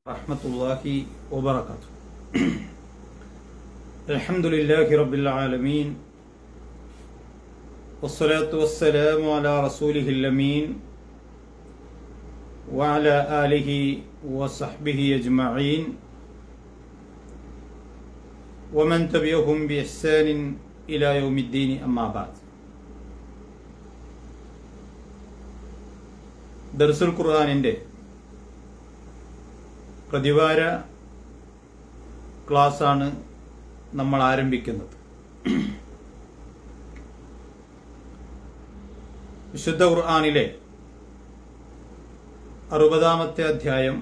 റഹ്മത്തുള്ളാഹി വബറകാതുഹു. അൽഹംദുലില്ലാഹി റബ്ബിൽ ആലമീൻ വസ്സലാത്തു വസ്സലാമു അലാ റസൂലിഹിൽ അമീൻ വഅലാ ആലിഹി വസഹ്ബിഹി അജ്മഈൻ വമൻ തബിഅഹും ബിഇഹ്സാനിൻ ഇലാ യൗമിദ്ദീൻ. അമ്മാ ബഅദ്. ദർസുൽ ഖുർആനിന്റെ പ്രതിവാര ക്ലാസ്സാണ് നമ്മൾ ആരംഭിക്കുന്നത്. വിശുദ്ധ ഖുർആനിലെ 60-ാമത്തെ അധ്യായം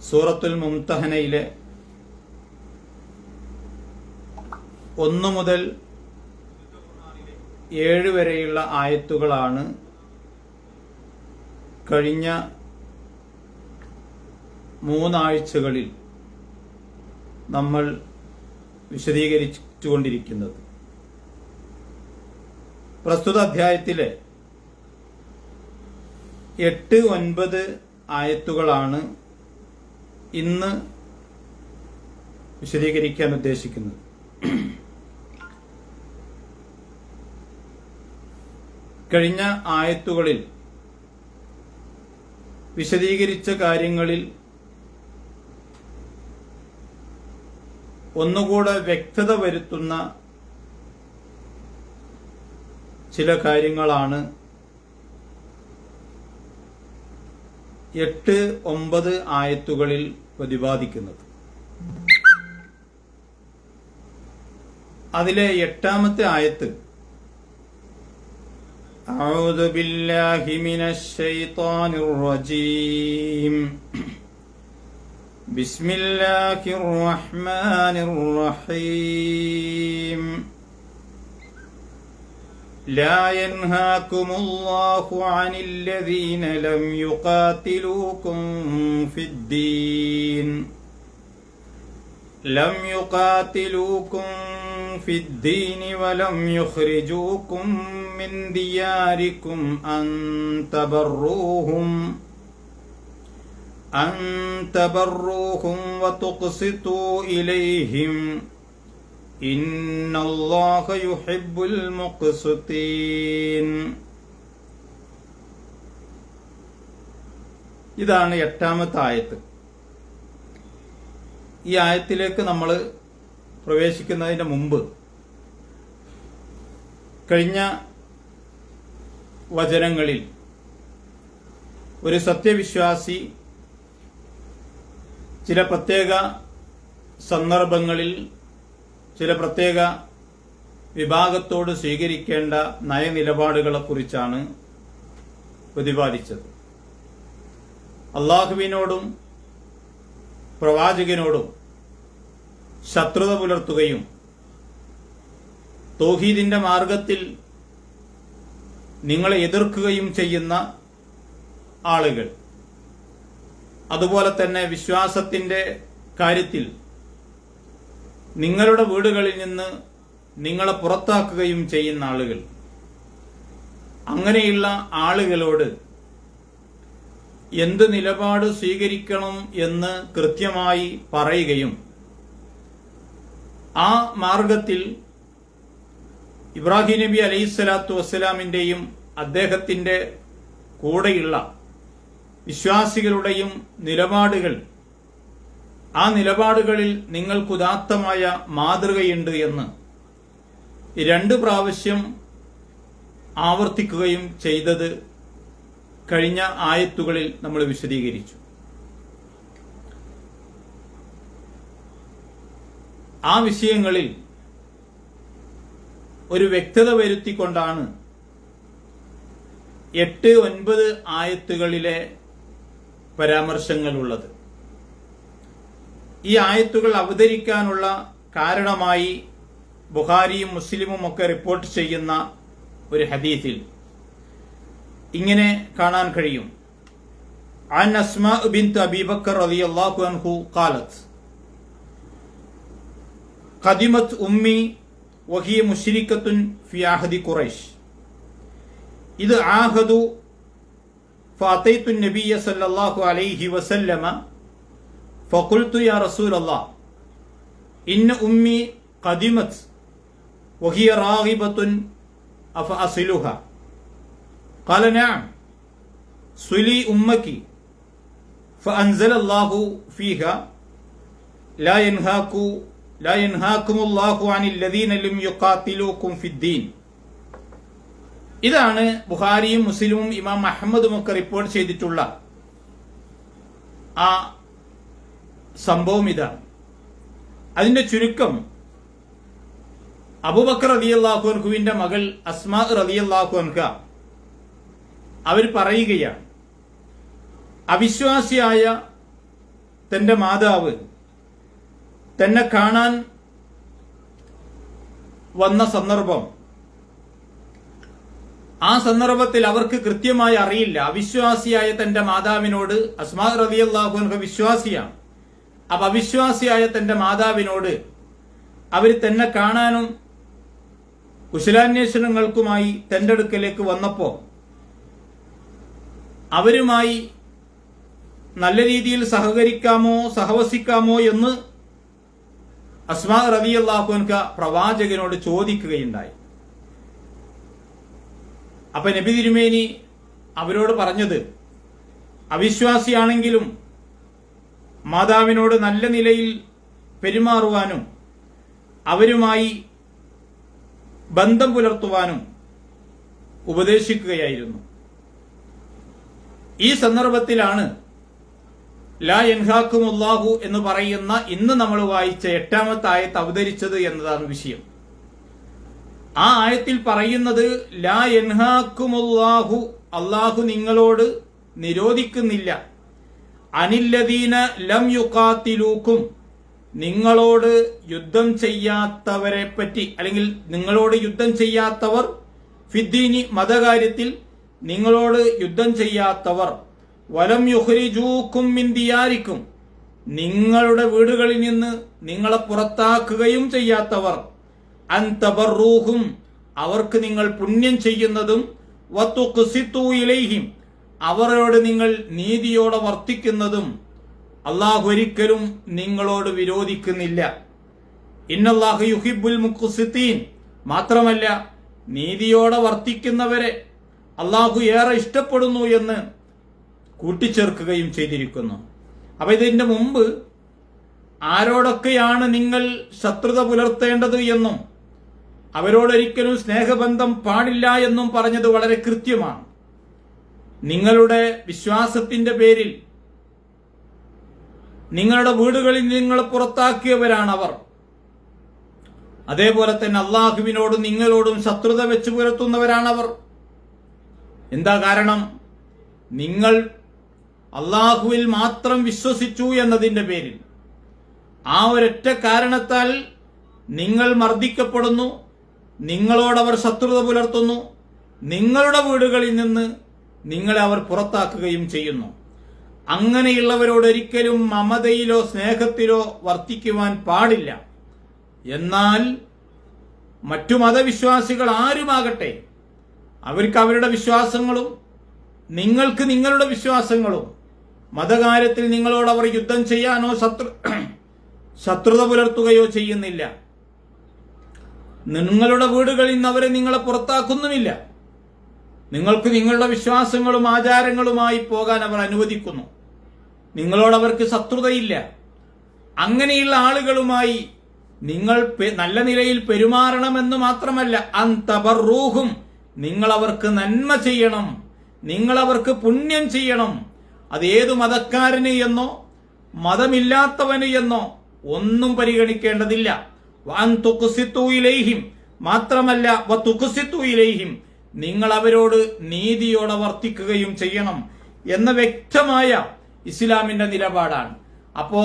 സൂറത്തുൽ മുംതഹനയിലെ 1 മുതൽ 7 വരെയുള്ള ആയത്തുകളാണ് കഴിഞ്ഞ 3 ആഴ്ചകളിൽ നമ്മൾ വിശദീകരിച്ചുകൊണ്ടിരിക്കുന്നത്. പ്രസ്തുത അധ്യായത്തിലെ 8, 9 ആയത്തുകളാണ് ഇന്ന് വിശദീകരിക്കാൻ ഉദ്ദേശിക്കുന്നത്. കഴിഞ്ഞ ആയത്തുകളിൽ വിശദീകരിച്ച കാര്യങ്ങളിൽ ഒന്നുകൂടെ വ്യക്തത വരുത്തുന്ന ചില കാര്യങ്ങളാണ് 8, 9 ആയത്തുകളിൽ പ്രതിപാദിക്കുന്നത്. അതിലെ 8-ാമത്തെ ആയത്ത് അഊദു ബില്ലാഹി മിനശ് ശൈത്വാനിർ റജീം ബിസ്മില്ലാഹിർ റഹ്മാനിർ റഹീം ലാ യൻഹാകുമുല്ലാഹു അനിൽ ലദീന ലം യുഖാതിലൂകും ഫിദ്ദീൻ في الدين ولم يخرجوكم من دياركم أن تبروهم وتقسطوا إليهم إن الله يحب المقسطين. ഇതാണ് 8-ാമത്തെ ആയത്ത്. ഈ ആയത്തിലേക്ക് നമ്മൾ പ്രവേശിക്കുന്നതിന് മുമ്പ് കഴിഞ്ഞ വചനങ്ങളിൽ ഒരു സത്യവിശ്വാസി ചില പ്രത്യേക സന്ദർഭങ്ങളിൽ ചില പ്രത്യേക വിഭാഗത്തോട് സ്വീകരിക്കേണ്ട നയനിലപാടുകളെക്കുറിച്ചാണ് പ്രതിപാദിച്ചത്. അള്ളാഹുവിനോടും പ്രവാചകനോടും ശത്രുത പുലർത്തുകയും തൗഹീദിന്റെ മാർഗത്തിൽ നിങ്ങളെ എതിർക്കുകയും ചെയ്യുന്ന ആളുകൾ, അതുപോലെ തന്നെ വിശ്വാസത്തിന്റെ കാര്യത്തിൽ നിങ്ങളുടെ വീടുകളിൽ നിന്ന് നിങ്ങളെ പുറത്താക്കുകയും ചെയ്യുന്ന ആളുകൾ, അങ്ങനെയുള്ള ആളുകളോട് എന്ത് നിലപാട് സ്വീകരിക്കണം എന്ന് കൃത്യമായി പറയുകയും ആ മാർഗത്തിൽ ഇബ്രാഹിം നബി അലൈഹിസ്സലാത്തു വസ്സലാമിന്റെയും അദ്ദേഹത്തിന്റെ കൂടെയുള്ള വിശ്വാസികളുടെയും നിലപാടുകൾ, ആ നിലപാടുകളിൽ നിങ്ങൾക്കുദാത്തമായ മാതൃകയുണ്ട് എന്ന് 2 പ്രാവശ്യം ആവർത്തിക്കുകയും ചെയ്തത് കഴിഞ്ഞ ആയത്തുകളിൽ നമ്മൾ വിശദീകരിച്ചു. ആ വിഷയങ്ങളിൽ ഒരു വ്യക്തത വരുത്തിക്കൊണ്ടാണ് 8, 9 ആയത്തുകളിലെ പരാമർശങ്ങളുള്ളത്. ഈ ആയത്തുകൾ അവതരിക്കാനുള്ള കാരണമായി ബുഖാരിയും മുസ്ലിമും ഒക്കെ റിപ്പോർട്ട് ചെയ്യുന്ന ഒരു ഹദീസിൽ ഇങ്ങനെ കാണാൻ കഴിയും. അൻ അസ്മാ ബിൻത് അബീ ബക്കർ റളിയല്ലാഹു അൻഹു ഖാലത്ത് ഖദിമത് ഉമ്മി വഹിയ മുശ്രിക്കത്തുൻ ഫി അഹദി ഖുറൈശ് ഇത് ആഹദു فأتيت النبي صلى الله عليه وسلم فقلت يا رسول الله إن أمي قدمت وهي راغبة أفأصلها قال نعم صلي أمك فأنزل الله فيها لا ينهاكم الله عن الذين لم يقاتلوكم في الدين. ഇതാണ് ബുഖാരിയും മുസ്ലിമും ഇമാം അഹ്മദും ഒക്കെ റിപ്പോർട്ട് ചെയ്തിട്ടുള്ള ആ സംഭവം ഇതാണ്. അതിന്റെ ചുരുക്കം, അബൂബക്കർ റളിയല്ലാഹു അൻഹുവിന്റെ മകൾ അസ്മാ റളിയല്ലാഹു അൻഹ അവർ പറയുകയാണ്, അവിശ്വാസിയായ തന്റെ മാതാവ് തന്നെ കാണാൻ വന്ന സന്ദർഭം, ആ സന്ദർഭത്തിൽ അവർക്ക് കൃത്യമായി അറിയില്ല. അവിശ്വാസിയായ തന്റെ മാതാവിനോട്, അസ്മാ റളിയല്ലാഹു അൻഹ വിശ്വാസിയാണ്, അപ്പൊ അവിശ്വാസിയായ തന്റെ മാതാവിനോട് അവർ തന്നെ കാണാനും കുശലാന്വേഷണങ്ങൾക്കുമായി തന്റെ അടുക്കലേക്ക് വന്നപ്പോ അവരുമായി നല്ല രീതിയിൽ സഹകരിക്കാമോ സഹവസിക്കാമോ എന്ന് അസ്മാ റളിയല്ലാഹു അൻഹ പ്രവാചകനോട് ചോദിക്കുകയുണ്ടായി. അപ്പൊ നബി തിരുമേനി അവരോട് പറഞ്ഞത്, അവിശ്വാസിയാണെങ്കിലും മാതാവിനോട് നല്ല നിലയിൽ പെരുമാറുവാനും അവരുമായി ബന്ധം പുലർത്തുവാനും ഉപദേശിക്കുകയായിരുന്നു. ഈ സന്ദർഭത്തിലാണ് ലാ യൻഹാക്കുമുല്ലാഹു എന്ന് പറയുന്ന ഇന്ന് നമ്മൾ വായിച്ച 8ാമത്തെ ആയത്ത് അവതരിച്ചത് എന്നതാണ് വിഷയം. ആ ആയത്തിൽ പറയുന്നത് ലാ യൻഹാക്കുമുല്ലാഹു, അല്ലാഹു നിങ്ങളോട് നിരോധിക്കുന്നില്ല, അനില്ലദീന ലം യുഖാതിലൂക്കും, നിങ്ങളോട് യുദ്ധം ചെയ്യാത്തവരെ പറ്റി, അല്ലെങ്കിൽ നിങ്ങളോട് യുദ്ധം ചെയ്യാത്തവർ, ഫിദ്ദീനി മതകാര്യത്തിൽ നിങ്ങളോട് യുദ്ധം ചെയ്യാത്തവർ, വലം യുഖ്രിജൂക്കും മിൻ ദിയാരിക്കും, നിങ്ങളുടെ വീടുകളിൽ നിന്ന് നിങ്ങളെ പുറത്താക്കുകയും ചെയ്യാത്തവർ, അൻ തബറൂഹും, അവർക്ക് നിങ്ങൾ പുണ്യം ചെയ്യുന്നതും, വതുഖ്സിതു ഇലൈഹിം, അവരോട് നിങ്ങൾ നീതിയോടെ വർത്തിക്കുന്നതും അല്ലാഹു ഒരിക്കലും നിങ്ങളോട് വിരോധിക്കുന്നില്ല. ഇന്നല്ലാഹു യുഹിബ്ബുൽ മുഖ്സിതീൻ, മാത്രമല്ല നീതിയോടെ വർത്തിക്കുന്നവരെ അല്ലാഹു ഏറെ ഇഷ്ടപ്പെടുന്നു എന്ന് കൂട്ടിച്ചേർക്കുകയും ചെയ്തിരിക്കുന്നു. അപ്പൊ ഇതിന്റെ മുമ്പ് ആരോടൊക്കെയാണ് നിങ്ങൾ ശത്രുത പുലർത്തേണ്ടത് എന്നും അവരോടൊരിക്കലും സ്നേഹബന്ധം പാടില്ല എന്നും പറഞ്ഞത് വളരെ കൃത്യമാണ്. നിങ്ങളുടെ വിശ്വാസത്തിന്റെ പേരിൽ നിങ്ങളുടെ വീടുകളിൽ നിങ്ങളെ പുറത്താക്കിയവരാണവർ. അതേപോലെ തന്നെ അള്ളാഹുവിനോടും നിങ്ങളോടും ശത്രുത വെച്ച് പുലർത്തുന്നവരാണവർ. എന്താ കാരണം? നിങ്ങൾ അള്ളാഹുവിൽ മാത്രം വിശ്വസിച്ചു എന്നതിന്റെ പേരിൽ, ആ ഒരൊറ്റ കാരണത്താൽ നിങ്ങൾ മർദ്ദിക്കപ്പെടുന്നു, നിങ്ങളോടവർ ശത്രുത പുലർത്തുന്നു, നിങ്ങളുടെ വീടുകളിൽ നിന്ന് നിങ്ങളെ അവർ പുറത്താക്കുകയും ചെയ്യുന്നു. അങ്ങനെയുള്ളവരോട് ഒരിക്കലും മമതയിലോ സ്നേഹത്തിലോ വർത്തിക്കുവാൻ പാടില്ല. എന്നാൽ മറ്റു മതവിശ്വാസികൾ ആരുമാകട്ടെ, അവർക്ക് അവരുടെ വിശ്വാസങ്ങളും നിങ്ങൾക്ക് നിങ്ങളുടെ വിശ്വാസങ്ങളും, മതകാര്യത്തിൽ നിങ്ങളോട് അവർ യുദ്ധം ചെയ്യാനോ ശത്രുത പുലർത്തുകയോ ചെയ്യുന്നില്ല. നിങ്ങളുടെ വീടുകളിൽ നിന്ന് അവരെ നിങ്ങളെ പുറത്താക്കുന്നുമില്ല. നിങ്ങൾക്ക് നിങ്ങളുടെ വിശ്വാസങ്ങളും ആചാരങ്ങളുമായി പോകാൻ അവർ അനുവദിക്കുന്നു. നിങ്ങളോട് അവർക്ക് ശത്രുതയില്ല. അങ്ങനെയുള്ള ആളുകളുമായി നിങ്ങൾ നല്ല നിലയിൽ പെരുമാറണമെന്ന് മാത്രമല്ല, അൻ തബറൂഹും, നിങ്ങൾ അവർക്ക് നന്മ ചെയ്യണം, നിങ്ങൾ അവർക്ക് പുണ്യം ചെയ്യണം. അത് ഏതു മതക്കാരന് എന്നോ മതമില്ലാത്തവന് എന്നോ ഒന്നും പരിഗണിക്കേണ്ടതില്ല. വഅൻ തുഖ്സിതു ഇലൈഹിം, മാത്രമല്ല വതുഖ്സിതു ഇലൈഹിം, നിങ്ങൾ അവരോട് നീതിയോടെ വർത്തിക്കുകയും ചെയ്യണം എന്ന വ്യക്തമായ ഇസ്ലാമിന്റെ നിലപാടാണ്. അപ്പോ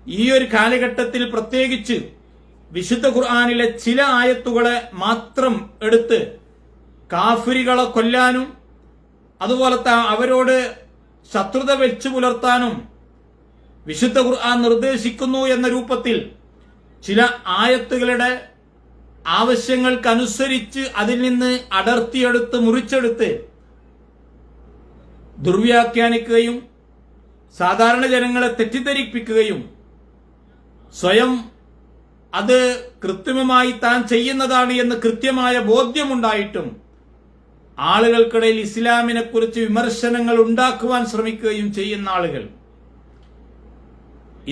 ഈ ഒരു കാലഘട്ടത്തിൽ പ്രത്യേകിച്ച് വിശുദ്ധ ഖുർആനിലെ ചില ആയത്തുകളെ മാത്രം എടുത്ത് കാഫിറുകളെ കൊല്ലാനും അതുപോലത്തെ അവരോട് ശത്രുത വെച്ചു പുലർത്താനും വിശുദ്ധ ഖുർആൻ നിർദ്ദേശിക്കുന്നു എന്ന രൂപത്തിൽ ചില ആയത്തുകളുടെ ആവശ്യങ്ങൾക്കനുസരിച്ച് അതിൽ നിന്ന് അടർത്തിയെടുത്ത് മുറിച്ചെടുത്ത് ദുർവ്യാഖ്യാനിക്കുകയും സാധാരണ ജനങ്ങളെ തെറ്റിദ്ധരിപ്പിക്കുകയും സ്വയം അത് കൃത്രിമമായി താൻ ചെയ്യുന്നതാണ് എന്ന് കൃത്യമായ ബോധ്യമുണ്ടായിട്ടും ആളുകൾക്കിടയിൽ ഇസ്ലാമിനെ കുറിച്ച് വിമർശനങ്ങൾ ഉണ്ടാക്കുവാൻ ശ്രമിക്കുകയും ചെയ്യുന്ന ആളുകൾ.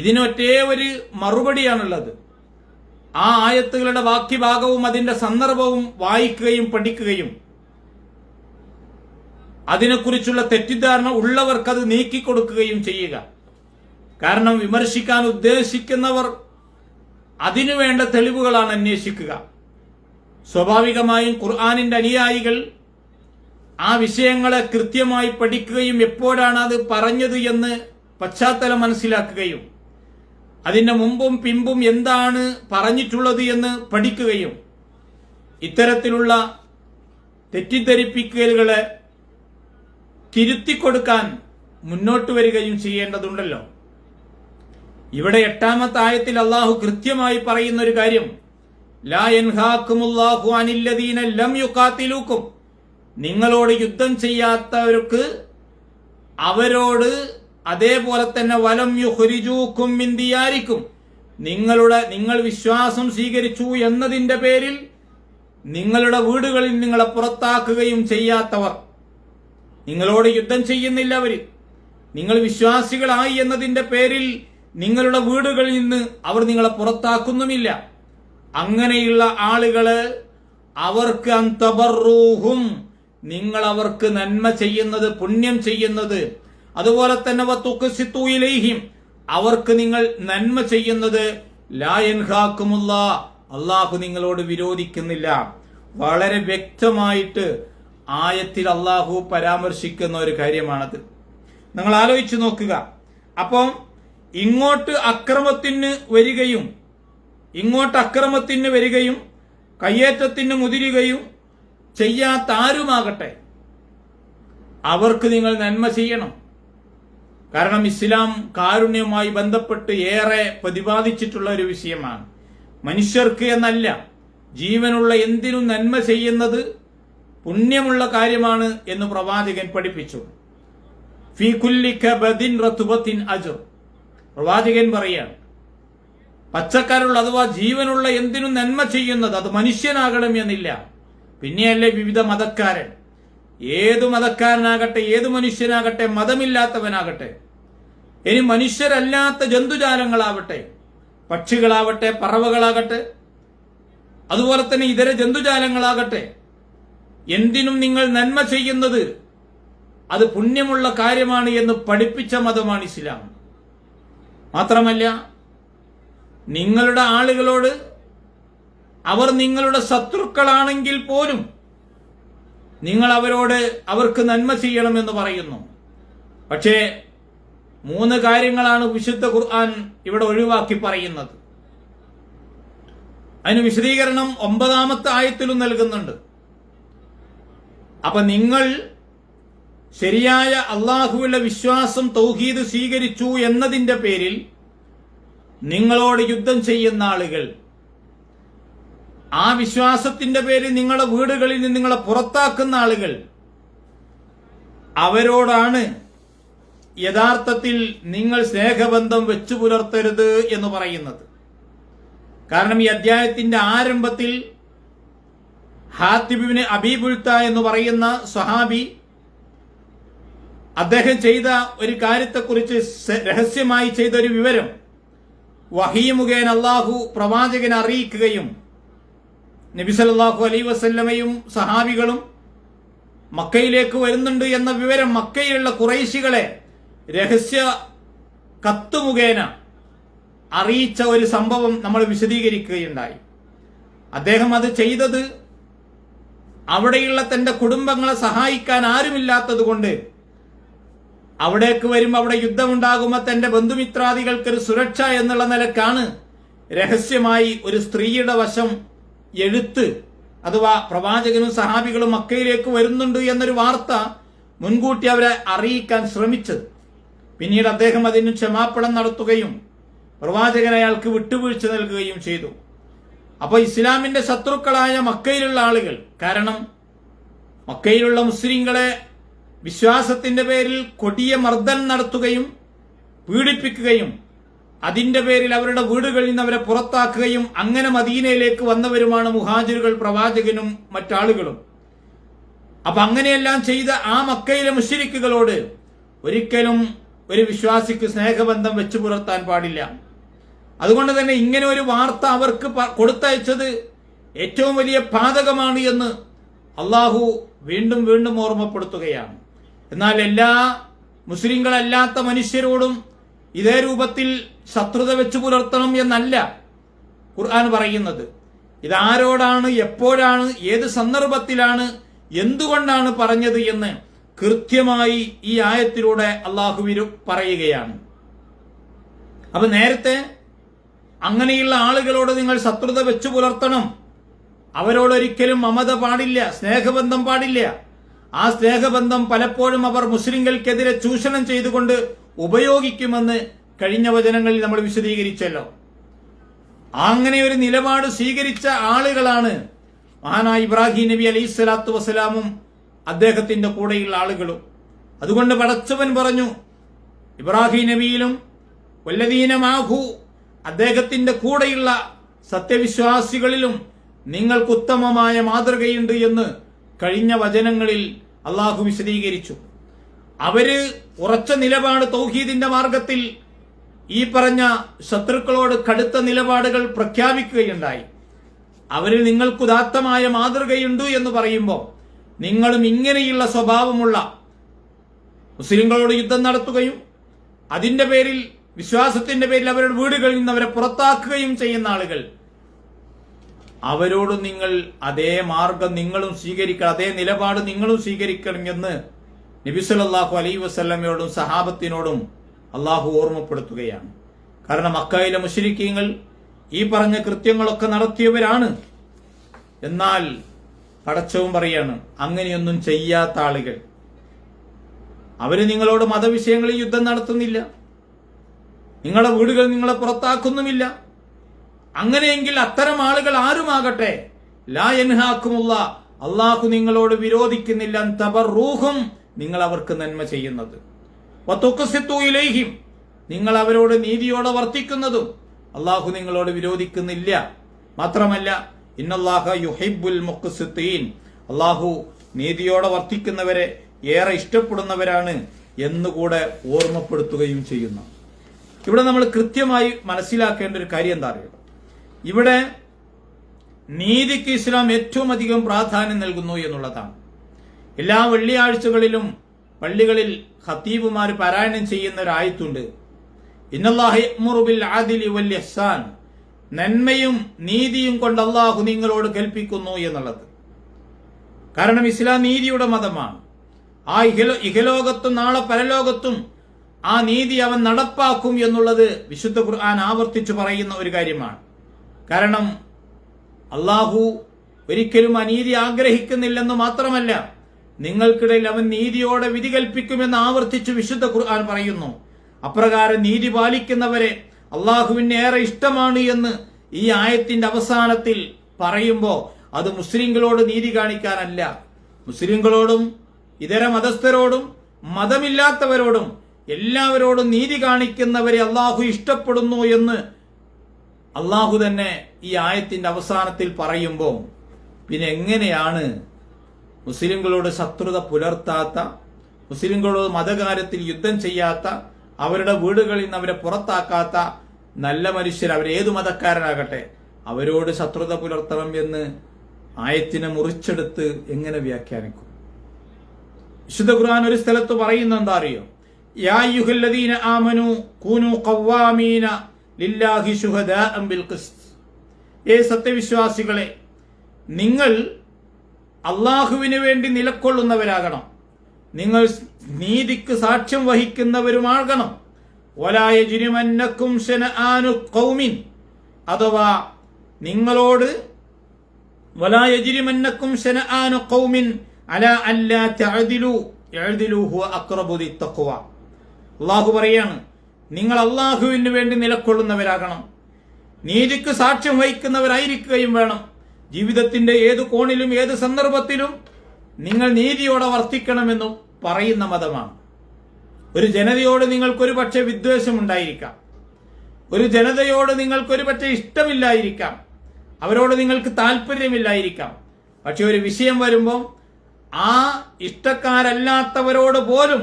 ഇതിനൊറ്റേ ഒരു മറുപടിയാണുള്ളത്. ആ ആയത്തുകളുടെ വാക്യഭാഗവും അതിന്റെ സന്ദർഭവും വായിക്കുകയും പഠിക്കുകയും അതിനെക്കുറിച്ചുള്ള തെറ്റിദ്ധാരണ ഉള്ളവർക്കത് നീക്കിക്കൊടുക്കുകയും ചെയ്യുക. കാരണം വിമർശിക്കാൻ ഉദ്ദേശിക്കുന്നവർ അതിനുവേണ്ട തെളിവുകളാണ് അന്വേഷിക്കുക. സ്വാഭാവികമായും ഖുർആനിന്റെ അനുയായികൾ ആ വിഷയങ്ങളെ കൃത്യമായി പഠിക്കുകയും എപ്പോഴാണ് അത് പറഞ്ഞത് എന്ന് പശ്ചാത്തലം മനസ്സിലാക്കുകയും അതിന്റെ മുമ്പും പിമ്പും എന്താണ് പറഞ്ഞിട്ടുള്ളത് എന്ന് പഠിക്കുകയും ഇത്തരത്തിലുള്ള തെറ്റിദ്ധരിപ്പിക്കലുകളെ തിരുത്തിക്കൊടുക്കാൻ മുന്നോട്ട് വരികയും ചെയ്യേണ്ടതുണ്ടല്ലോ. ഇവിടെ 8-ാമത്തെ ആയത്തിൽ അള്ളാഹു കൃത്യമായി പറയുന്ന ഒരു കാര്യം, ലാ യൻഹാകുമുല്ലാഹു അനില്ലദീന ലം യുഖാതിലൂക്കും, നിങ്ങളോട് യുദ്ധം ചെയ്യാത്തവർക്ക് അവരോട് അതേപോലെ തന്നെ വലം യുഖ്രിജൂക്കും മിൻ ദിയാരിക്കും, നിങ്ങൾ വിശ്വാസം സ്വീകരിച്ചു എന്നതിന്റെ പേരിൽ നിങ്ങളുടെ വീടുകളിൽ നിങ്ങളെ പുറത്താക്കുകയും ചെയ്യാത്തവർ, നിങ്ങളോട് യുദ്ധം ചെയ്യുന്നില്ല അവര്, നിങ്ങൾ വിശ്വാസികളായി എന്നതിന്റെ പേരിൽ നിങ്ങളുടെ വീടുകളിൽ നിന്ന് അവർ നിങ്ങളെ പുറത്താക്കുന്നുമില്ല. അങ്ങനെയുള്ള ആളുകള് അവർക്ക് അന്തബറൂഹും, നിങ്ങൾ അവർക്ക് നന്മ ചെയ്യുന്നത്, പുണ്യം ചെയ്യുന്നത്, അതുപോലെ തന്നെ വതുഖ്സിതു ഇലൈഹിം, അവർക്ക് നിങ്ങൾ നന്മ ചെയ്യുന്നത്, ലാ യൻഹാകുമുല്ലാഹ്, അള്ളാഹു നിങ്ങളോട് വിരോധിക്കുന്നില്ല. വളരെ വ്യക്തമായിട്ട് ആയത്തിൽ അള്ളാഹു പരാമർശിക്കുന്ന ഒരു കാര്യമാണത്. നിങ്ങൾ ആലോചിച്ചു നോക്കുക. അപ്പം ഇങ്ങോട്ട് അക്രമത്തിന് വരികയും കയ്യേറ്റത്തിന് മുതിരുകയും ചെയ്യാത്ത ആരുമാകട്ടെ അവർക്ക് നിങ്ങൾ നന്മ ചെയ്യണം. കാരണം ഇസ്ലാം കാരുണ്യവുമായി ബന്ധപ്പെട്ട് ഏറെ പ്രതിപാദിച്ചിട്ടുള്ള ഒരു വിഷയമാണ്. മനുഷ്യർക്ക് എന്നല്ല, ജീവനുള്ള എന്തിനും നന്മ ചെയ്യുന്നത് പുണ്യമുള്ള കാര്യമാണ് എന്ന് പ്രവാചകൻ പഠിപ്പിച്ചു. ഫീ കുല്ലി കബദിൻ റതുബത്തിൻ അജ്ർ, പ്രവാചകൻ പറയാണ്, പച്ചക്കരുള്ള അഥവാ ജീവനുള്ള എന്തിനും നന്മ ചെയ്യുന്നത് അത് മനുഷ്യനാകണം എന്നില്ല. പിന്നെയല്ലേ വിവിധ മതക്കാരൻ, ഏതു മതക്കാരനാകട്ടെ, ഏതു മനുഷ്യനാകട്ടെ, മതമില്ലാത്തവനാകട്ടെ, ഇനി മനുഷ്യരല്ലാത്ത ജന്തുജാലങ്ങളാവട്ടെ, പക്ഷികളാവട്ടെ, പറവകളാകട്ടെ, അതുപോലെ തന്നെ ഇതര ജന്തുജാലങ്ങളാകട്ടെ, എന്തിനും നിങ്ങൾ നന്മ ചെയ്യുന്നത് അത് പുണ്യമുള്ള കാര്യമാണ് എന്ന് പഠിപ്പിച്ച മതമാണ് ഇസ്ലാം. മാത്രമല്ല, നിങ്ങളുടെ ആളുകളോട് അവർ നിങ്ങളുടെ ശത്രുക്കളാണെങ്കിൽ പോലും നിങ്ങൾ അവർക്ക് നന്മ ചെയ്യണമെന്ന് പറയുന്നു. പക്ഷേ 3 കാര്യങ്ങളാണ് വിശുദ്ധ ഖുർആൻ ഇവിടെ ഒഴിവാക്കി പറയുന്നത്. അതിന് വിശദീകരണം 9-ാമത്തെ ആയത്തിലും നൽകുന്നുണ്ട്. അപ്പൊ നിങ്ങൾ ശരിയായ അള്ളാഹുവിന്റെ വിശ്വാസം തൗഹീദ് സ്വീകരിച്ചു എന്നതിന്റെ പേരിൽ നിങ്ങളോട് യുദ്ധം ചെയ്യുന്ന ആളുകൾ, ആ വിശ്വാസത്തിന്റെ പേരിൽ നിങ്ങളുടെ വീടുകളിൽ നിന്ന് നിങ്ങളെ പുറത്താക്കുന്ന ആളുകൾ, അവരോടാണ് യഥാർത്ഥത്തിൽ നിങ്ങൾ സ്നേഹബന്ധം വെച്ചു പുലർത്തരുത് എന്ന് പറയുന്നത്. കാരണം ഈ അധ്യായത്തിന്റെ ആരംഭത്തിൽ ഹാത്തിബ് ഇബ്നു അബീ ബുൽത എന്ന് പറയുന്ന സ്വഹാബി അദ്ദേഹം ചെയ്ത ഒരു കാര്യത്തെക്കുറിച്ച് രഹസ്യമായി ചെയ്ത ഒരു വിവരം വഹീ മുഖേന അള്ളാഹു പ്രവാചകനെ അറിയിക്കുകയും നബി സല്ലല്ലാഹു അലൈഹി വസല്ലമയും സഹാബികളും മക്കയിലേക്ക് വരുന്നുണ്ട് എന്ന വിവരം മക്കയിലുള്ള ഖുറൈശികളെ രഹസ്യ കത്ത് മുഖേന അറിയിച്ച ഒരു സംഭവം നമ്മൾ വിശദീകരിക്കുകയുണ്ടായി. അദ്ദേഹം അത് ചെയ്തത് അവിടെയുള്ള തന്റെ കുടുംബങ്ങളെ സഹായിക്കാൻ ആരുമില്ലാത്തത് കൊണ്ട് അവിടേക്ക് വരുമ്പോൾ അവിടെ യുദ്ധമുണ്ടാകുമ്പോൾ തന്റെ ബന്ധുമിത്രാദികൾക്കൊരു സുരക്ഷ എന്നുള്ള നിലക്കാണ് രഹസ്യമായി ഒരു സ്ത്രീയുടെ വശം എഴുത്ത്, അഥവാ പ്രവാചകനും സഹാബികളും മക്കയിലേക്ക് വരുന്നുണ്ട് എന്നൊരു വാർത്ത മുൻകൂട്ടി അവരെ അറിയിക്കാൻ ശ്രമിച്ചത്. പിന്നീട് അദ്ദേഹം അതിന് ക്ഷമാപണം നടത്തുകയും പ്രവാചകൻ അയാൾക്ക് വിട്ടുവീഴ്ച നൽകുകയും ചെയ്തു. അപ്പോൾ ഇസ്ലാമിന്റെ ശത്രുക്കളായ മക്കയിലുള്ള ആളുകൾ, കാരണം മക്കയിലുള്ള മുസ്ലിങ്ങളെ വിശ്വാസത്തിന്റെ പേരിൽ കൊടിയ മർദ്ദനം നടത്തുകയും പീഡിപ്പിക്കുകയും അതിന്റെ പേരിൽ അവരുടെ വീടുകളിൽ നിന്ന് അവരെ പുറത്താക്കുകയും അങ്ങനെ മദീനയിലേക്ക് വന്നവരുമാണ് മുഹാജിറുകൾ, പ്രവാചകനും മറ്റാളുകളും. അപ്പൊ അങ്ങനെയെല്ലാം ചെയ്ത ആ മക്കയിലെ മുശ്രിക്കുകളോട് ഒരിക്കലും ഒരു വിശ്വാസിക്ക് സ്നേഹബന്ധം വെച്ചു പുലർത്താൻ പാടില്ല. അതുകൊണ്ട് തന്നെ ഇങ്ങനെ ഒരു വാർത്ത അവർക്ക് കൊടുത്തയച്ചത് ഏറ്റവും വലിയ പാതകമാണ് എന്ന് അള്ളാഹു വീണ്ടും വീണ്ടും ഓർമ്മപ്പെടുത്തുകയാണ്. എന്നാൽ എല്ലാ മുസ്ലിങ്ങളല്ലാത്ത മനുഷ്യരോടും ഇതേ രൂപത്തിൽ ശത്രുത വെച്ചു പുലർത്തണം എന്നല്ല ഖുർആൻ പറയുന്നത്. ഇതാരോടാണ്, എപ്പോഴാണ്, ഏത് സന്ദർഭത്തിലാണ്, എന്തുകൊണ്ടാണ് പറഞ്ഞത് എന്ന് കൃത്യമായി ഈ ആയത്തിലൂടെ അള്ളാഹു പറയുകയാണ്. അപ്പൊ നേരത്തെ അങ്ങനെയുള്ള ആളുകളോട് നിങ്ങൾ ശത്രുത വെച്ചു പുലർത്തണം, അവരോടൊരിക്കലും മമത പാടില്ല, സ്നേഹബന്ധം പാടില്ല. ആ സ്നേഹബന്ധം പലപ്പോഴും അവർ മുസ്ലിങ്ങൾക്കെതിരെ ചൂഷണം ചെയ്തുകൊണ്ട് ഉപയോഗിക്കുമെന്ന് കഴിഞ്ഞ വചനങ്ങളിൽ നമ്മൾ വിശദീകരിച്ചല്ലോ. അങ്ങനെ ഒരു നിലപാട് സ്വീകരിച്ച ആളുകളാണ് മഹാനായ ഇബ്രാഹിം നബി അലൈഹി സ്വലാത്തു വസ്സലാമും അദ്ദേഹത്തിന്റെ കൂടെയുള്ള ആളുകളും. അതുകൊണ്ട് പടച്ചവൻ പറഞ്ഞു, ഇബ്രാഹിം നബിയിലും വല്ലദീന മാഹു, അദ്ദേഹത്തിന്റെ കൂടെയുള്ള സത്യവിശ്വാസികളിലും നിങ്ങൾക്ക് ഉത്തമമായ മാതൃകയുണ്ട് എന്ന് കഴിഞ്ഞ വചനങ്ങളിൽ അള്ളാഹു വിശദീകരിച്ചു. അവര് ഉറച്ച നിലപാട് തൗഹീദിന്റെ മാർഗത്തിൽ ഈ പറഞ്ഞ ശത്രുക്കളോട് കടുത്ത നിലപാടുകൾ പ്രഖ്യാപിക്കുകയുണ്ടായി. അവരിൽ നിങ്ങൾക്ക് ഉദാത്തമായ മാതൃകയുണ്ട് എന്ന് പറയുമ്പോൾ നിങ്ങളും ഇങ്ങനെയുള്ള സ്വഭാവമുള്ള മുസ്ലിങ്ങളോട് യുദ്ധം നടത്തുകയും അതിന്റെ പേരിൽ, വിശ്വാസത്തിന്റെ പേരിൽ അവരുടെ വീടുകളിൽ നിന്ന് അവരെ പുറത്താക്കുകയും ചെയ്യുന്ന ആളുകൾ, അവരോട് നിങ്ങൾ അതേ മാർഗം നിങ്ങളും സ്വീകരിക്കണം, അതേ നിലപാട് നിങ്ങളും സ്വീകരിക്കണം എന്ന് നബി സല്ലല്ലാഹു അലൈഹി വസല്ലമയോടും സഹാബത്തിനോടും അള്ളാഹു ഓർമ്മപ്പെടുത്തുകയാണ്. കാരണം മക്കയിലെ മുശ്രിക്കീങ്ങൾ ഈ പറഞ്ഞ കൃത്യങ്ങളൊക്കെ നടത്തിയവരാണ്. എന്നാൽ പടച്ചവും പറയാണ്, അങ്ങനെയൊന്നും ചെയ്യാത്ത ആളുകൾ, അവര് നിങ്ങളോട് മതവിഷയങ്ങളിൽ യുദ്ധം നടത്തുന്നില്ല, നിങ്ങളുടെ വീടുകൾ നിങ്ങളെ പുറത്താക്കുന്നുമില്ല. അങ്ങനെയെങ്കിൽ അത്തരം ആളുകൾ ആരുമാകട്ടെ, ലാ യൻഹാക്കുമുള്ള, അള്ളാഹു നിങ്ങളോട് വിരോധിക്കുന്നില്ല, തബറൂഹും, നിങ്ങൾ അവർക്ക് നന്മ ചെയ്യുന്നത്, വതുഖ്സിതു ഇലൈഹിം, നിങ്ങൾ അവരോട് നീതിയോടെ വർത്തിക്കുന്നതും അള്ളാഹു നിങ്ങളോട് വിരോധിക്കുന്നില്ല. മാത്രമല്ല ഇന്നല്ലാഹ യുഹിബ്ബുൽ മുഖ്സിതീൻ, അള്ളാഹു നീതിയോടെ വർത്തിക്കുന്നവരെ ഏറെ ഇഷ്ടപ്പെടുന്നവരാണ് എന്നുകൂടെ ഓർമ്മപ്പെടുത്തുകയും ചെയ്യുന്നു. ഇവിടെ നമ്മൾ കൃത്യമായി മനസ്സിലാക്കേണ്ട ഒരു കാര്യം എന്താ അറിയുക, ഇവിടെ നീതിക്ക് ഇസ്ലാം ഏറ്റവും അധികം പ്രാധാന്യം നൽകുന്നു എന്നുള്ളതാണ്. എല്ലാ വെള്ളിയാഴ്ചകളിലും പള്ളികളിൽ ഖതീബുമാർ പാരായണം ചെയ്യുന്ന ഒരു ആയത്തുണ്ട്, ഇന്നല്ലാഹ യഅ്മുറു ബിൽ അദ്ലി വൽ ഇഹ്സാൻ, നന്മയും നീതിയും കൊണ്ട് അള്ളാഹു നിങ്ങളോട് കൽപ്പിക്കുന്നു എന്നുള്ളത്. കാരണം ഇസ്ലാം നീതിയുടെ മതമാണ്. ആ ഇഹലോകത്തും നാളെ പരലോകത്തും ആ നീതി അവൻ നടപ്പാക്കും എന്നുള്ളത് വിശുദ്ധ ഖുർആൻ ആവർത്തിച്ചു പറയുന്ന ഒരു കാര്യമാണ്. കാരണം അള്ളാഹു ഒരിക്കലും അനീതി ആഗ്രഹിക്കുന്നില്ലെന്ന് മാത്രമല്ല, നിങ്ങൾക്കിടയിൽ അവൻ നീതിയോടെ വിധി കൽപ്പിക്കുമെന്ന് ആവർത്തിച്ചു വിശുദ്ധ ഖുർആൻ പറയുന്നു. അപ്രകാരം നീതി പാലിക്കുന്നവരെ അള്ളാഹുവിന് ഏറെ ഇഷ്ടമാണ് എന്ന് ഈ ആയത്തിന്റെ അവസാനത്തിൽ പറയുമ്പോൾ അത് മുസ്ലിങ്ങളോട് നീതി കാണിക്കാനല്ല, മുസ്ലിങ്ങളോടും ഇതര മതസ്ഥരോടും മതമില്ലാത്തവരോടും എല്ലാവരോടും നീതി കാണിക്കുന്നവരെ അള്ളാഹു ഇഷ്ടപ്പെടുന്നു എന്ന് അള്ളാഹു തന്നെ ഈ ആയത്തിന്റെ അവസാനത്തിൽ പറയുമ്പോൾ പിന്നെ എങ്ങനെയാണ് മുസ്ലിങ്ങളോട് ശത്രുത പുലർത്താത്ത, മുസ്ലിങ്ങളോട് മതകാര്യത്തിൽ യുദ്ധം ചെയ്യാത്ത, അവരുടെ വീടുകളിൽ നിന്ന് അവരെ പുറത്താക്കാത്ത നല്ല മനുഷ്യർ, അവരേതു മതക്കാരനാകട്ടെ, അവരോട് ശത്രുത പുലർത്തണം എന്ന് ആയത്തിനെ മുറിച്ചെടുത്ത് എങ്ങനെ വ്യാഖ്യാനിക്കും? വിശുദ്ധ ഖുർആൻ ഒരു സ്ഥലത്ത് പറയുന്ന എന്താ അറിയോ, യാ അയ്യുഹല്ലദീന ആമനൂ കൂനൂ ഖവ്വാമീന ലില്ലാഹി ശുഹദാഅ ബിൽ ഖിസ്ത്, സത്യവിശ്വാസികളെ, നിങ്ങൾ അള്ളാഹുവിന് വേണ്ടി നിലകൊള്ളുന്നവരാകണം, നിങ്ങൾ നീതിക്ക് സാക്ഷ്യം വഹിക്കുന്നവരുമാകണം. വലാ യജ്രിമന്നകും ശനആനു ഖൗമിൻ, അഥവാ നിങ്ങളോട് വലാ യജ്രിമന്നകും ശനആനു ഖൗമിൻ അലാ അല്ലാ തഅദിലു യഅദിലു ഹുവ അഖ്റബു ലിത്തഖ്വ. അള്ളാഹു പറയാണ്, നിങ്ങൾ അള്ളാഹുവിന് വേണ്ടി നിലകൊള്ളുന്നവരാകണം, നീതിക്ക് സാക്ഷ്യം വഹിക്കുന്നവരായിരിക്കുകയും വേണം. ജീവിതത്തിന്റെ ഏത് കോണിലും ഏത് സന്ദർഭത്തിലും നിങ്ങൾ നീതിയോടെ വർത്തിക്കണമെന്നും പറയുന്ന മതമാണ്. ഒരു ജനതയോട് നിങ്ങൾക്കൊരു പക്ഷേ വിദ്വേഷമുണ്ടായിരിക്കാം, ഒരു ജനതയോട് നിങ്ങൾക്കൊരു പക്ഷേ ഇഷ്ടമില്ലായിരിക്കാം, അവരോട് നിങ്ങൾക്ക് താല്പര്യമില്ലായിരിക്കാം. പക്ഷെ ഒരു വിഷയം വരുമ്പോൾ ആ ഇഷ്ടക്കാരല്ലാത്തവരോട് പോലും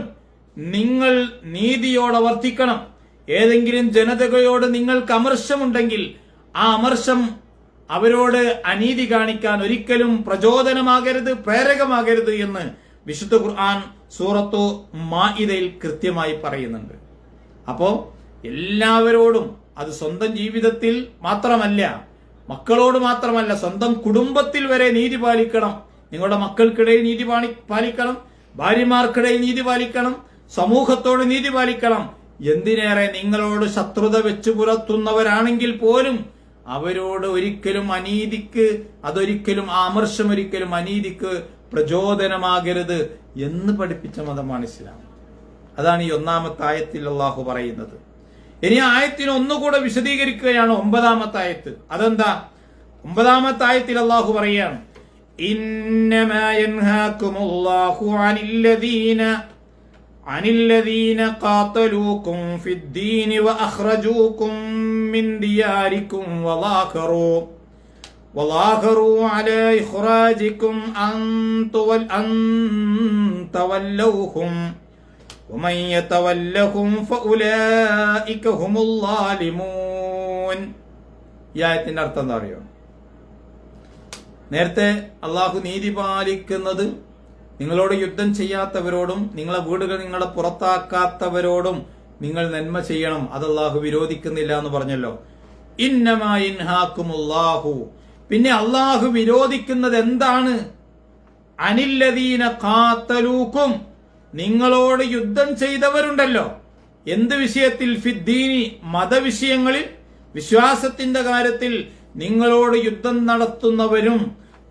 നിങ്ങൾ നീതിയോടെ വർത്തിക്കണം. ഏതെങ്കിലും ജനതയോട് നിങ്ങൾക്ക് അമർഷമുണ്ടെങ്കിൽ ആ അമർഷം അവരോട് അനീതി കാണിക്കാൻ ഒരിക്കലും പ്രചോദനമാകരുത്, പ്രേരകമാകരുത് എന്ന് വിശുദ്ധ ഖുർആൻ സൂറത്തു മാഇദയിൽ കൃത്യമായി പറയുന്നുണ്ട്. അപ്പോ എല്ലാവരോടും, അത് സ്വന്തം ജീവിതത്തിൽ മാത്രമല്ല, മക്കളോട് മാത്രമല്ല, സ്വന്തം കുടുംബത്തിൽ വരെ നീതി പാലിക്കണം. നിങ്ങളുടെ മക്കൾക്കിടയിൽ നീതി പാലിക്കണം, ഭാര്യമാർക്കിടയിൽ നീതി പാലിക്കണം, സമൂഹത്തോട് നീതി പാലിക്കണം. എന്തിനേറെ നിങ്ങളോട് ശത്രുത വെച്ചു പുലർത്തുന്നവരാണെങ്കിൽ പോലും അവരോട് ഒരിക്കലും അനീതിക്ക്, അതൊരിക്കലും ആ അമർഷം ഒരിക്കലും അനീതിക്ക് പ്രചോദനമാകരുത് എന്ന് പഠിപ്പിച്ച മതമാണ് ഇസ്ലാം. അതാണ് ഈ 1-ാമത്തെ ആയത്തിൽ അള്ളാഹു പറയുന്നത്. ഇനി ആയത്തിന് ഒന്നുകൂടെ വിശദീകരിക്കുകയാണ് 9-ാമത്തെ ആയത്ത്. അതെന്താ? 9-ാമത്തെ ആയത്തിൽ അള്ളാഹു പറയാണ്, ഇന്നമാ യൻഹാകുമുല്ലാഹു അനില്ലദീന ഖാതലൂകും ഫിദ്ദീനി വഅഖ്റജൂകും മിൻ ദിയാരികും വലാഖറൂ അലാ ഇഖ്റാജികും അൻ തവല്ലൗഹും വമൻ യതവല്ലഹും ഫഉലൈക ഹുമുൽ ളാലിമൂൻ. ഈ ആയത്തിന്റെ അർത്ഥം എന്താ അറിയോ? നേരത്തെ അള്ളാഹു നീതി പാലിക്കുന്നത് നിങ്ങളോട് യുദ്ധം ചെയ്യാത്തവരോടും നിങ്ങളെ വീടുകൾ നിങ്ങളെ പുറത്താക്കാത്തവരോടും നിങ്ങൾ നന്മ ചെയ്യണം, അത് അള്ളാഹു വിരോധിക്കുന്നില്ല എന്ന് പറഞ്ഞല്ലോ. ഇന്നമാ യൻഹാകുമുല്ലാഹു, പിന്നെ അള്ളാഹു വിരോധിക്കുന്നത് എന്താണ്? അനില്ലദീന ഖാതലൂകും, നിങ്ങളോട് യുദ്ധം ചെയ്തവരുണ്ടല്ലോ. എന്ത് വിഷയത്തിൽ? ഫിദ്ദീനി, മതവിഷയങ്ങളിൽ, വിശ്വാസത്തിന്റെ കാര്യത്തിൽ നിങ്ങളോട് യുദ്ധം നടത്തുന്നവരും,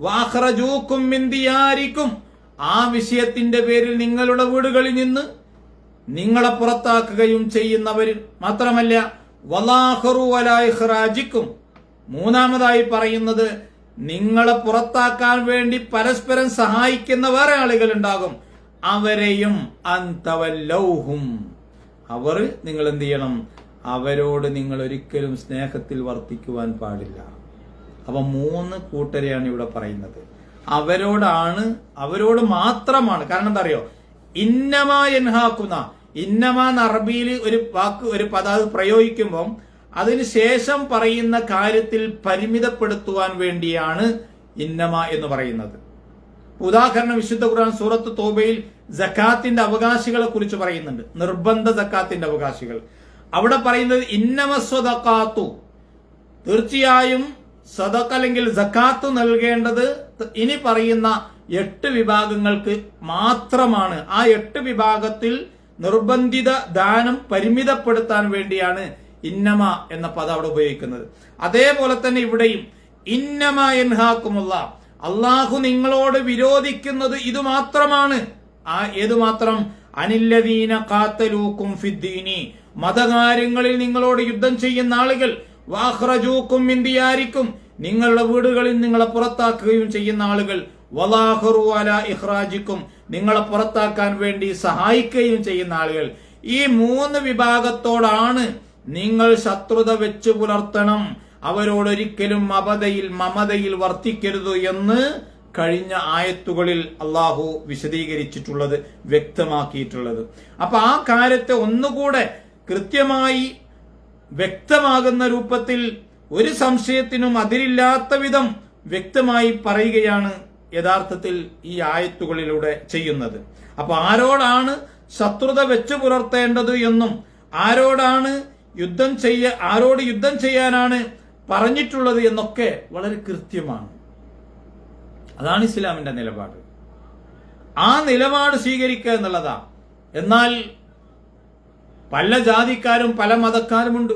വഅഖ്റജൂകും മിൻ ദിയാരികും, ആ വിഷയത്തിന്റെ പേരിൽ നിങ്ങളുടെ വീടുകളിൽ നിന്ന് നിങ്ങളെ പുറത്താക്കുകയും ചെയ്യുന്നവർ മാത്രമല്ല, വലാഖറു അലാ ഇഖ്റാജികും, മൂന്നാമതായി പറയുന്നത് നിങ്ങളെ പുറത്താക്കാൻ വേണ്ടി പരസ്പരം സഹായിക്കുന്ന വേറെ ആളുകൾ ഉണ്ടാകും, അവരെയും അൻതവല്ലൗഹും, അവർ നിങ്ങൾ എന്ത് ചെയ്യണം? അവരോട് നിങ്ങൾ ഒരിക്കലും സ്നേഹത്തിൽ വർത്തിക്കുവാൻ പാടില്ല. അപ്പൊ 3 കൂട്ടരെയാണ് ഇവിടെ പറയുന്നത്. അവരോട് മാത്രമാണ്. കാരണം എന്താ അറിയോ? ഇന്നമാ യൻഹാകുന, ഇന്നമാ എന്ന അറബിയിൽ ഒരു വാക്ക്, ഒരു പദം പ്രയോഗിക്കുമ്പോൾ അതിന് ശേഷം പറയുന്ന കാര്യത്തിൽ പരിമിതപ്പെടുത്തുവാൻ വേണ്ടിയാണ് ഇന്നമ എന്ന് പറയുന്നത്. ഉദാഹരണം, വിശുദ്ധ ഖുർആൻ സൂറത്ത് തൗബയിൽ സക്കാത്തിന്റെ അവകാശികളെ കുറിച്ച് പറയുന്നുണ്ട്, നിർബന്ധ സക്കാത്തിന്റെ അവകാശികൾ. അവിടെ പറയുന്നത് ഇന്നമ സ്വദഖാത്തു, തീർച്ചയായും സദഖ അല്ലെങ്കിൽ സക്കാത്ത് നൽകേണ്ടത് ഇനി പറയുന്ന 8 വിഭാഗങ്ങൾക്ക് മാത്രമാണ്. ആ 8 വിഭാഗത്തിൽ നിർബന്ധിത ദാനം പരിമിതപ്പെടുത്താൻ വേണ്ടിയാണ് ഇന്നമ എന്ന പദം അവിടെ ഉപയോഗിക്കുന്നത്. അതേപോലെ തന്നെ ഇവിടെയും ഇന്നമ യൻഹാകുമുല്ലാഹ്, അള്ളാഹു നിങ്ങളോട് വിരോധിക്കുന്നത് ഇത് മാത്രമാണ്. ഏതു മാത്രം? അനില്ലദീന ഖാതലൂകും ഫിദ്ദീനി, മതകാര്യങ്ങളിൽ നിങ്ങളോട് യുദ്ധം ചെയ്യുന്ന ആളുകൾ, വഅഖ്റജൂകും മിൻ ദിയാരികും, നിങ്ങളുടെ വീടുകളിൽ നിങ്ങളെ പുറത്താക്കുകയും ചെയ്യുന്ന ആളുകൾ, വലാഖറു അലാ ഇഖ്റാജികും, നിങ്ങളെ പുറത്താക്കാൻ വേണ്ടി സഹായിക്കുകയും ചെയ്യുന്ന ആളുകൾ. ഈ 3 വിഭാഗത്തോടാണ് നിങ്ങൾ ശത്രുത വെച്ചു പുലർത്തണം, അവരോടൊരിക്കലും മമതയിൽ വർത്തിക്കരുത് എന്ന് കഴിഞ്ഞ ആയത്തുകളിൽ അള്ളാഹു വിശദീകരിച്ചിട്ടുള്ളത്, വ്യക്തമാക്കിയിട്ടുള്ളത്. അപ്പൊ ആ കാര്യത്തെ ഒന്നുകൂടെ കൃത്യമായി വ്യക്തമാകുന്ന രൂപത്തിൽ, ഒരു സംശയത്തിനും അതിരില്ലാത്ത വിധം വ്യക്തമായി പറയുകയാണ് യഥാർത്ഥത്തിൽ ഈ ആയത്തുകളിലൂടെ ചെയ്യുന്നത്. അപ്പൊ ആരോടാണ് ശത്രുത വെച്ചു പുലർത്തേണ്ടത് എന്നും ആരോട് യുദ്ധം ചെയ്യാനാണ് പറഞ്ഞിട്ടുള്ളത് എന്നൊക്കെ വളരെ കൃത്യമാണ്. അതാണ് ഇസ്ലാമിന്റെ നിലപാട്. ആ നിലപാട് സ്വീകരിക്കുക എന്നുള്ളതാ. എന്നാൽ പല ജാതിക്കാരും പല മതക്കാരുമുണ്ട്,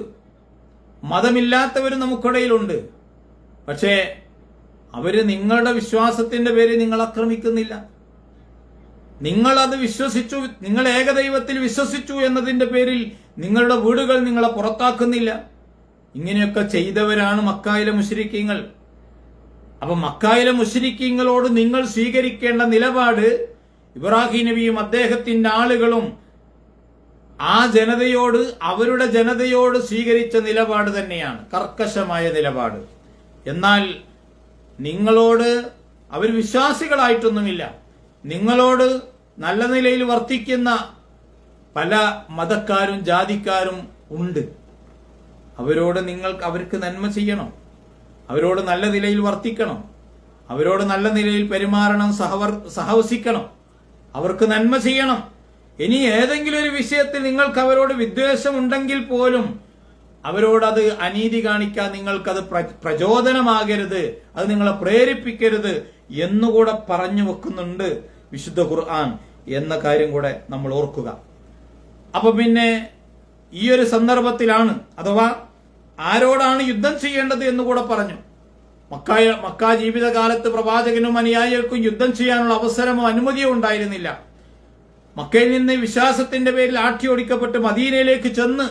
മതമില്ലാത്തവരും നമുക്കിടയിലുണ്ട്. പക്ഷേ അവര് നിങ്ങളുടെ വിശ്വാസത്തിന്റെ പേരിൽ നിങ്ങൾ ആക്രമിക്കുന്നില്ല. നിങ്ങളത് വിശ്വസിച്ചു, നിങ്ങൾ ഏകദൈവത്തിൽ വിശ്വസിച്ചു എന്നതിന്റെ പേരിൽ നിങ്ങളുടെ വീടുകൾ നിങ്ങളെ പുറത്താക്കുന്നില്ല. ഇങ്ങനെയൊക്കെ ചെയ്തവരാണ് മക്കായിലെ മുശ്രിക്കീങ്ങൾ. അപ്പൊ മക്കായിലെ മുശ്രിക്കീങ്ങളോട് നിങ്ങൾ സ്വീകരിക്കേണ്ട നിലപാട് ഇബ്രാഹിം നബിയും അദ്ദേഹത്തിന്റെ ആളുകളും ആ ജനതയോട്, അവരുടെ ജനതയോട് സ്വീകരിച്ച നിലപാട് തന്നെയാണ് കർക്കശമായ നിലപാട്. എന്നാൽ നിങ്ങളോട് അവർ വിശ്വാസികളായിട്ടൊന്നുമില്ല. നിങ്ങളോട് നല്ല നിലയിൽ വർത്തിക്കുന്ന പല മതക്കാരും ജാതിക്കാരും ഉണ്ട്. അവർക്ക് നന്മ ചെയ്യണം, അവരോട് നല്ല നിലയിൽ വർത്തിക്കണം, അവരോട് നല്ല നിലയിൽ പെരുമാറണം, സഹവസിക്കണം, അവർക്ക് നന്മ ചെയ്യണം. ഇനി ഏതെങ്കിലും ഒരു വിഷയത്തിൽ നിങ്ങൾക്ക് അവരോട് വിദ്വേഷമുണ്ടെങ്കിൽ പോലും അവരോടത് അനീതി കാണിക്കാൻ നിങ്ങൾക്കത് പ്രചോദനമാകരുത്, അത് നിങ്ങളെ പ്രേരിപ്പിക്കരുത് എന്നുകൂടെ പറഞ്ഞു വെക്കുന്നുണ്ട് വിശുദ്ധ ഖുർആൻ എന്ന കാര്യം കൂടെ നമ്മൾ ഓർക്കുക. അപ്പൊ പിന്നെ ഈ ഒരു സന്ദർഭത്തിലാണ്, അഥവാ ആരോടാണ് യുദ്ധം ചെയ്യേണ്ടത് എന്നുകൂടെ പറഞ്ഞു. മക്ക ജീവിതകാലത്ത് പ്രവാചകനും അനുയായികൾക്കും യുദ്ധം ചെയ്യാനുള്ള അവസരമോ അനുമതിയോ ഉണ്ടായിരുന്നില്ല. മക്കയിൽ നിന്ന് വിശ്വാസത്തിന്റെ പേരിൽ ആട്ടിയോടിക്കപ്പെട്ട് മദീനയിലേക്ക് ചെന്ന്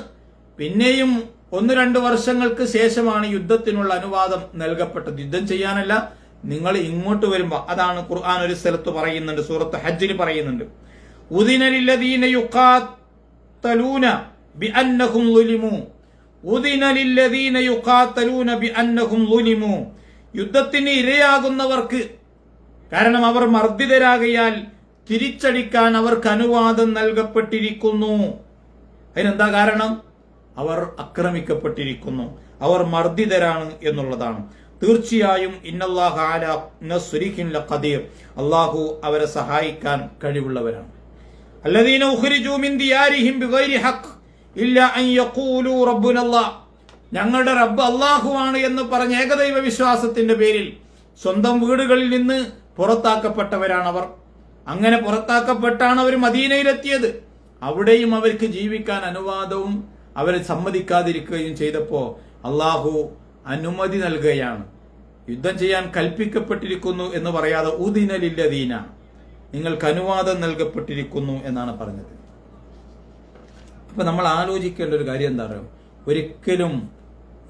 പിന്നെയും 1-2 വർഷങ്ങൾക്ക് ശേഷമാണ് യുദ്ധത്തിനുള്ള അനുവാദം നൽകപ്പെട്ടത്. യുദ്ധം ചെയ്യാനല്ല, നിങ്ങൾ ഇങ്ങോട്ട് വരുമ്പോ. അതാണ് ഖുർആൻ ഒരു സ്ഥലത്ത് പറയുന്നുണ്ട്, സൂറത്ത് ഹജ്ജിൽ പറയുന്നുണ്ട്, ഉദിന ലില്ലദീന യുഖാത്തലൂന ബിഅന്നഹും ളുലിമു, ഉദിന ലില്ലദീന യുഖാത്തലൂന ബിഅന്നഹും ളുലിമു. യുദ്ധത്തിന് ഇരയാകുന്നവർക്ക്, കാരണം അവർ മർദ്ദിതരാകയാൽ തിരിച്ചടിക്കാൻ അവർക്ക് അനുവാദം നൽകപ്പെട്ടിരിക്കുന്നു. അതിനെന്താ കാരണം? അവർ ആക്രമിക്കപ്പെട്ടിരിക്കുന്നു, അവർ മർദ്ദിതരാണ് എന്നുള്ളതാണ്. തീർച്ചയായും ഇന്നല്ലാഹു അലാ നസ്രിഹിൻ ലഖദീർ, അല്ലാഹു അവരെ സഹായിക്കാൻ കഴിവുള്ളവരാണ്. അല്ലദീന ഉഖ്രിജൂ മിൻ ദിയാരിഹിം ബിഗൈരി ഹഖ് ഇല്ലാ അൻ യഖൂലൂ റബ്ബുനല്ലാഹ്, ഞങ്ങളുടെ റബ്ബ് അല്ലാഹുവാണ് എന്ന് പറഞ്ഞ ഏകദൈവ വിശ്വാസത്തിന്റെ പേരിൽ സ്വന്തം വീടുകളിൽ നിന്ന് പുറത്താക്കപ്പെട്ടവരാണവർ. അങ്ങനെ പുറത്താക്കപ്പെട്ടാണ് അവർ മദീനയിലെത്തിയത്. അവിടെയും അവർക്ക് ജീവിക്കാൻ അനുവാദവും അവരെ സമ്മതിക്കാതിരിക്കുകയും ചെയ്തപ്പോ അള്ളാഹു അനുമതി നൽകുകയാണ്. യുദ്ധം ചെയ്യാൻ കൽപ്പിക്കപ്പെട്ടിരിക്കുന്നു എന്ന് പറയാതെ ഉദിന ലില്ലദീന, നിങ്ങൾക്ക് അനുവാദം നൽകപ്പെട്ടിരിക്കുന്നു എന്നാണ് പറഞ്ഞത്. അപ്പൊ നമ്മൾ ആലോചിക്കേണ്ട ഒരു കാര്യം എന്താ പറയുക, ഒരിക്കലും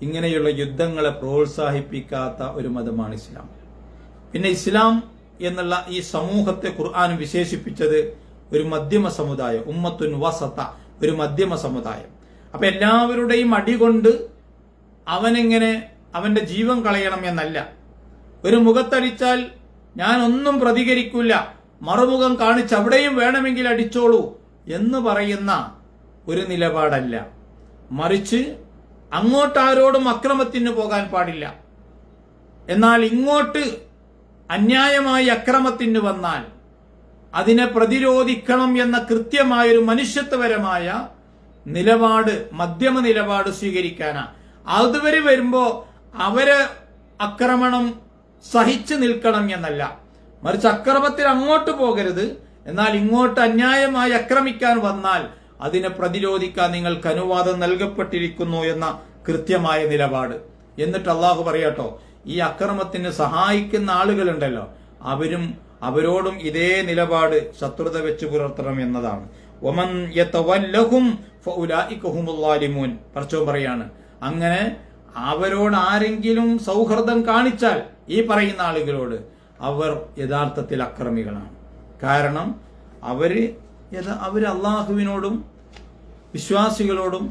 ഇങ്ങനെയുള്ള യുദ്ധങ്ങളെ പ്രോത്സാഹിപ്പിക്കാത്ത ഒരു മതമാണ് ഇസ്ലാം. പിന്നെ ഇസ്ലാം എന്നുള്ള ഈ സമൂഹത്തെ ഖുർആൻ വിശേഷിപ്പിച്ചത് ഒരു മധ്യമ സമുദായം, ഉമ്മത്തുൻ വസത, ഒരു മധ്യമ സമുദായം. അപ്പൊ എല്ലാവരുടെയും അടികൊണ്ട് അവനെങ്ങനെ അവന്റെ ജീവൻ കളയണം എന്നല്ല. ഒരു മുഖത്തടിച്ചാൽ ഞാൻ ഒന്നും പ്രതികരിക്കില്ല, മറുമുഖം കാണിച്ച് അവിടെയും വേണമെങ്കിൽ അടിച്ചോളൂ എന്ന് പറയുന്ന ഒരു നിലപാടല്ല. മറിച്ച് അങ്ങോട്ടാരോടും അക്രമത്തിന് പോകാൻ പാടില്ല. എന്നാൽ ഇങ്ങോട്ട് അന്യായമായി അക്രമത്തിന് വന്നാൽ അതിനെ പ്രതിരോധിക്കണം എന്ന കൃത്യമായൊരു മനുഷ്യത്വപരമായ നിലപാട്, മധ്യമ നിലപാട് സ്വീകരിക്കാനാ. അതുവരെ വരുമ്പോ അവരെ ആക്രമണം സഹിച്ചു നിൽക്കണം എന്നല്ല, മറിച്ച് അക്രമത്തിൽ അങ്ങോട്ട് പോകരുത്. എന്നാൽ ഇങ്ങോട്ട് അന്യായമായി ആക്രമിക്കാൻ വന്നാൽ അതിനെ പ്രതിരോധിക്കാൻ നിങ്ങൾക്ക് അനുവാദം നൽകപ്പെട്ടിരിക്കുന്നു എന്ന കൃത്യമായ നിലപാട്. എന്നിട്ട് അള്ളാഹു പറയാട്ടോ, ഈ അക്രമത്തിന് സഹായിക്കുന്ന ആളുകളുണ്ടല്ലോ, അവരോടും ഇതേ നിലപാട്, ശത്രുത വെച്ച് പുലർത്തണം എന്നതാണ്. വമൻ യതവല്ലഹും ഫഉലൈക ഹുമുൽ ളാലിമൂൻ, പടച്ചോൻ പറയാണ്, അങ്ങനെ അവരോട് ആരെങ്കിലും സൗഹൃദം കാണിച്ചാൽ, ഈ പറയുന്ന ആളുകളോട്, അവർ യഥാർത്ഥത്തിൽ അക്രമികളാണ്. കാരണം അവര് അള്ളാഹുവിനോടും വിശ്വാസികളോടും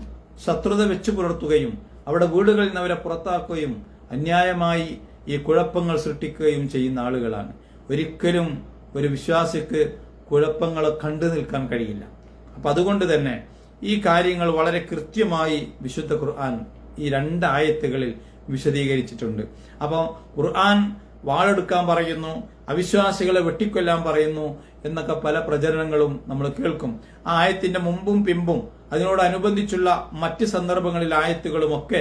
ശത്രുത വെച്ച് പുലർത്തുകയും അവിടെ വീടുകളിൽ നിന്ന് അവരെ പുറത്താക്കുകയും അന്യായമായി ഈ കുഴപ്പങ്ങൾ സൃഷ്ടിക്കുകയും ചെയ്യുന്ന ആളുകളാണ്. ഒരിക്കലും ഒരു വിശ്വാസിക്ക് കുഴപ്പങ്ങളെ കണ്ടു നിൽക്കാൻ കഴിയില്ല. അപ്പൊ അതുകൊണ്ട് തന്നെ ഈ കാര്യങ്ങൾ വളരെ കൃത്യമായി വിശുദ്ധ ഖുർആൻ ഈ 2 ആയത്തുകളിൽ വിശദീകരിച്ചിട്ടുണ്ട്. അപ്പോൾ ഖുർആൻ വാളെടുക്കാൻ പറയുന്നു, അവിശ്വാസികളെ വെട്ടിക്കൊല്ലാൻ പറയുന്നു എന്നൊക്കെ പല പ്രചരണങ്ങളും നമ്മൾ കേൾക്കും. ആ ആയത്തിന്റെ മുമ്പും പിമ്പും അതിനോടനുബന്ധിച്ചുള്ള മറ്റ് സന്ദർഭങ്ങളിൽ ആയത്തുകളുമൊക്കെ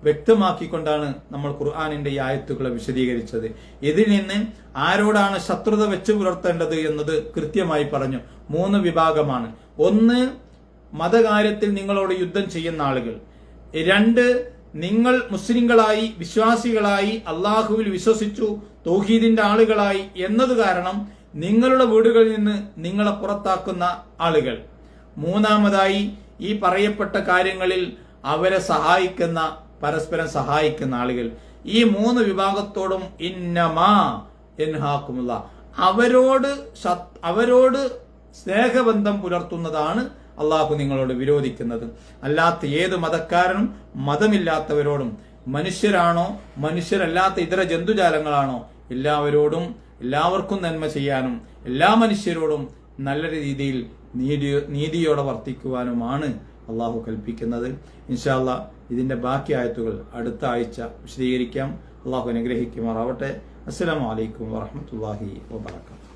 വ്യക്തമാക്കിക്കൊണ്ടാണ് നമ്മൾ ഖുർആനിന്റെ ഈ ആയത്തുകളെ വിശദീകരിച്ചത്. ഇതിൽ നിന്ന് ആരോടാണ് ശത്രുത വെച്ച് പുലർത്തേണ്ടത് എന്നത് കൃത്യമായി പറഞ്ഞു. 3 വിഭാഗമാണ്. 1, മതകാര്യത്തിൽ നിങ്ങളോട് യുദ്ധം ചെയ്യുന്ന ആളുകൾ. 2, നിങ്ങൾ മുസ്ലിങ്ങളായി, വിശ്വാസികളായി, അള്ളാഹുവിൽ വിശ്വസിച്ചു, തൗഹീദിന്റെ ആളുകളായി എന്നത് കാരണം നിങ്ങളുടെ വീടുകളിൽ നിന്ന് നിങ്ങളെ പുറത്താക്കുന്ന ആളുകൾ. 3ാമതായി ഈ പറയപ്പെട്ട കാര്യങ്ങളിൽ അവരെ സഹായിക്കുന്ന, പരസ്പരം സഹായിക്കുന്ന ആളുകൾ. ഈ 3 വിഭാഗത്തോടും ഇന്നമാ യൻഹാകുമുല്ലാഹ്, അവരോട് സ്നേഹബന്ധം പുലർത്തുന്നതാണ് അള്ളാഹു നിങ്ങളോട് വിരോധിക്കുന്നത്. അല്ലാത്ത ഏത് മതക്കാരനും മതമില്ലാത്തവരോടും മനുഷ്യരാണോ മനുഷ്യരല്ലാത്ത ഇതര ജന്തുജാലങ്ങളാണോ എല്ലാവർക്കും നന്മ ചെയ്യാനും എല്ലാ മനുഷ്യരോടും നല്ല രീതിയിൽ നീതിയോടെ വർത്തിക്കുവാനുമാണ് അള്ളാഹു കൽപ്പിക്കുന്നത്. ഇൻഷാ അല്ലാഹ് ഇതിന്റെ ബാക്കി ആയത്തുകൾ അടുത്ത ആഴ്ച വിശദീകരിക്കാം. അള്ളാഹു അനുഗ്രഹിക്കുമാറാവട്ടെ. അസ്സലാമു അലൈക്കും വറഹ്മത്തുള്ളാഹി വബറകാതുഹു.